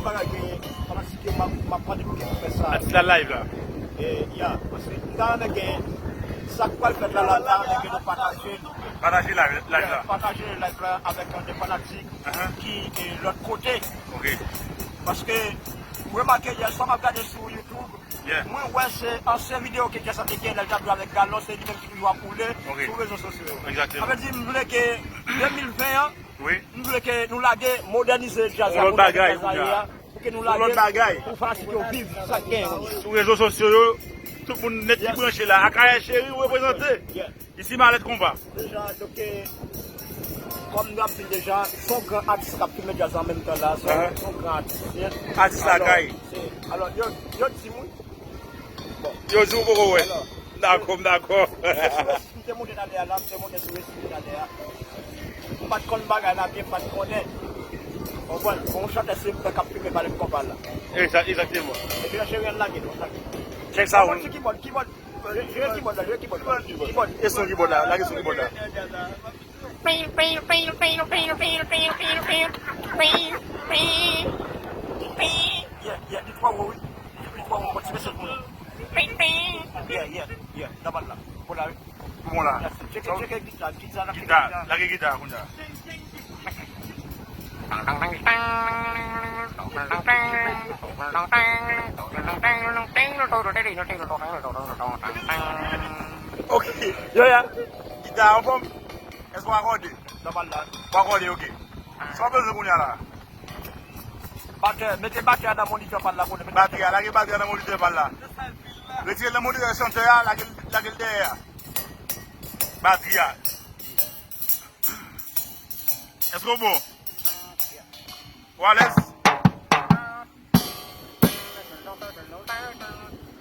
on va gagner parce que ma prendre pour faire ça. C'est la live là. Et il y a parce que dans le game ça quoi faire là là que nous partager Partager la live là. Partager la live là avec des fanatiques qui est l'autre côté. OK. Parce que vous remarquez, il y a ça m'a regardé sur YouTube. Moi, ouais, c'est ancienne vidéo qui est sortie avec Galon, c'est lui-même qui doit couler sur les réseaux sociaux. Exactement. Ça veut dire que nous voulons que 2020, oui. Nous voulons que nous laguer, moderniser le jazz. Pour l'autre bagaille. Pour que nous laguer, pour faire ce qu'on vive, ça gagne. Sur les réseaux sociaux, tout le monde est branché là. Akaye Chéri, représenté. Ici, Malette Combat. Déjà, donc, comme nous avons dit déjà, son grand artiste qui a pu mettre jazz en même temps là, son grand artiste. Artiste Akaye. Alors, yo dis moi. Yo joue pour ouais. D'accord. Si tu montes derrière là, tu montes sur le derrière. Pas de compte bagarre là, bien pas de connaître. On chante assez pour capter par le combat là. Exactement. Et puis là, j'ai rien là qui check ça. Keyboard. Et son keyboard là, là son keyboard là. Yeah, dis-toi oui. Dis-toi on continue sur le Yeah, d'abord là. Voilà. Bon là. Check guitare. Guitare, la guitare comme ça. OK. Yeah. Guitare en forme. Est-ce qu'on accorde? D'abord là. Pas accordé, OK. Sans besoin qu'on y a là. Mettez batterie dans le moniteur par là. Batterie, la batterie dans le moniteur par là. Retirez le moniteur chanteur, la gueule derrière. Batterie. Est-ce que bon? Wallace?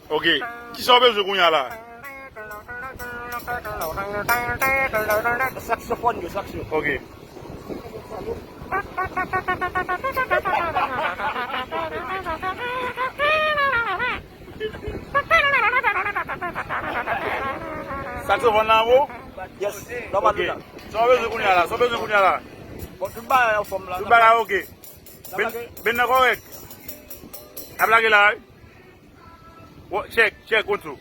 OK. Qui sont besoin qu'on y a là? Saxophone. OK. Saxophone là en haut? Yes, d'abord là. Sans besoin qu'on y a là. Bon, tu vas en forme là. Tu vas là, OK. Ben correct. Habla que la. Check, 1, 2.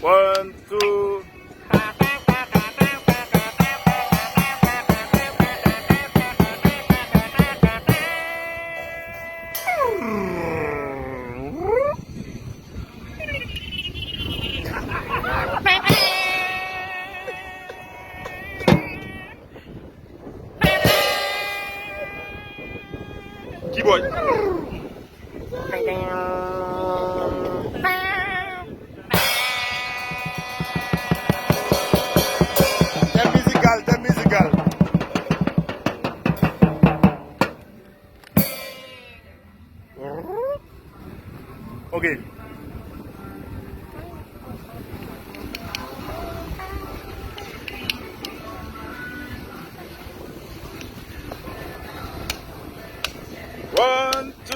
1, 2. Keyboard. Thème musical. OK. One, two.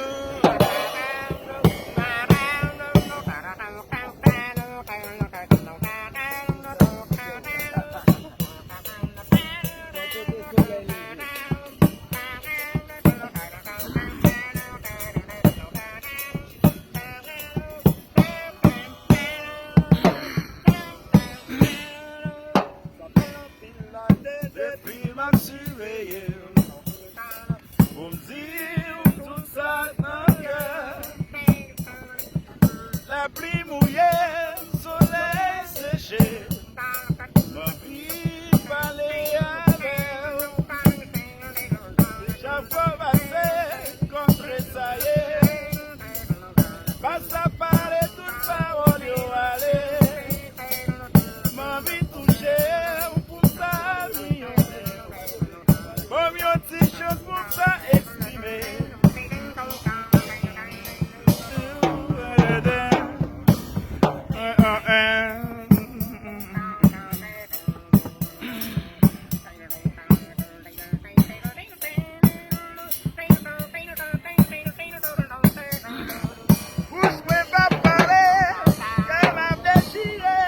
Depuis m'a surveillé pour me dire tout ça dans le cœur. La pluie mouillée, soleil séché, ma vie parler avec. Chaque fois passé, contre ça y est, passe à parler toute parole yo aller. Ma vie touchée, pour ça lui comme yon ti chose pour ça exprimer. Pousse-moi pas parler, qu'elle m'a déchiré.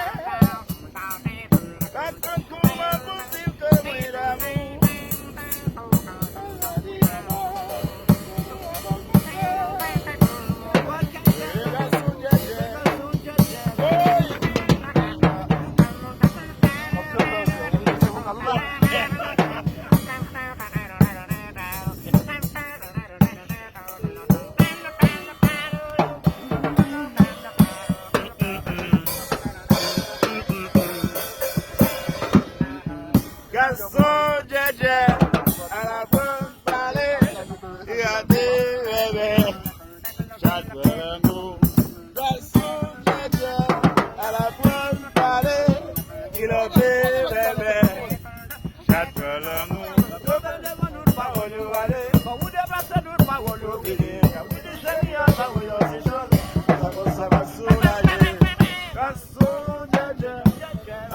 gâté, bébé. Chaque l'amour, garçon, j'ai à la bonne parler. Il a fait, bébé. Chaque l'amour.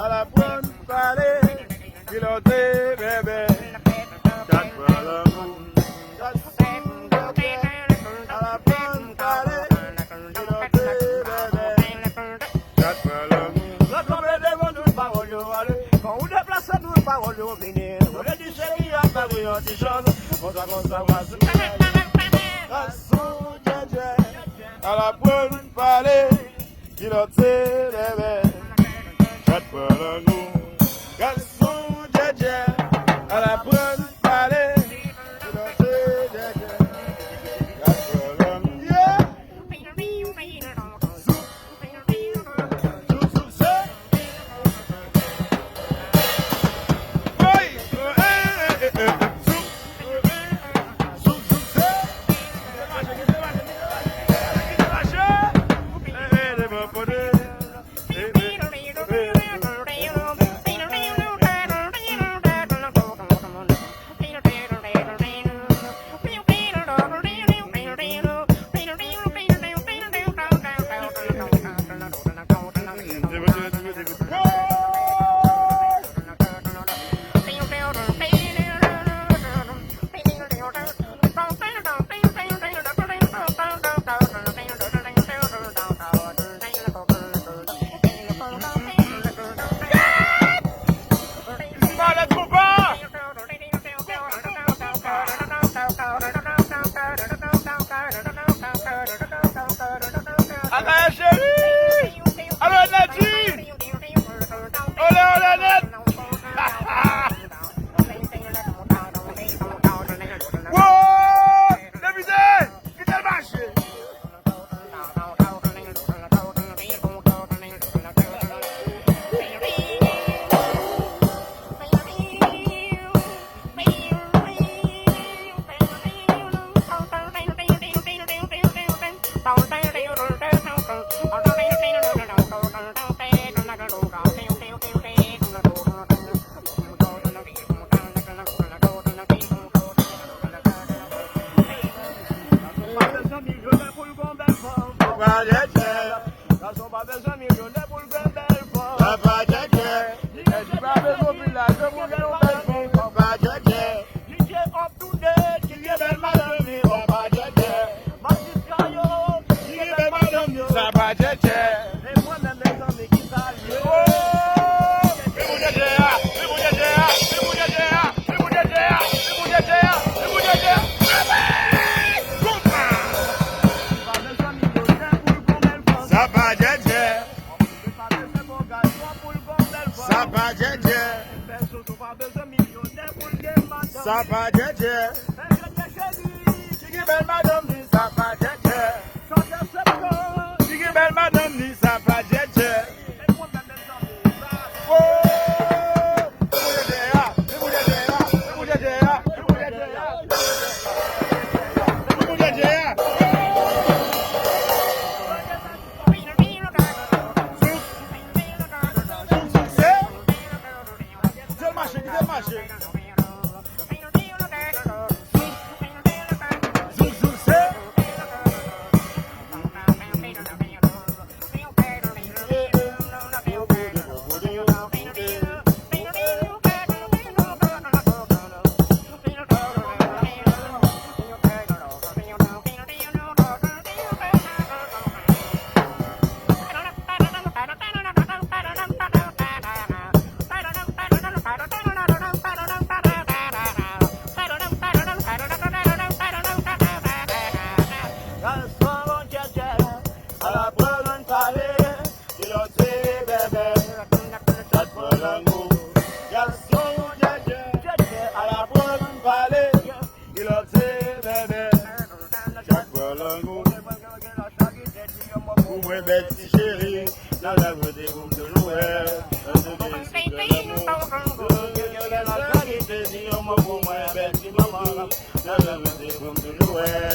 À la bonne parler, piloter bébé, chaque fois l'amour. À la bonne parler, piloter bébé, chaque fois l'amour. Quand vous déplacez nous paroles, vous venez. Vous le dites, chérie, à Paris, on dit chose. On s'avance, à la bonne parler, piloter bébé, chaque fois l'amour. Garçon, djadja, à la bonne parler, piloter djadja, chaque fois l'amour. Yeah! Sapa jeje, Chigi belle madame ni sapa jeje, Chigi belle madame ni sapa jeje. wè.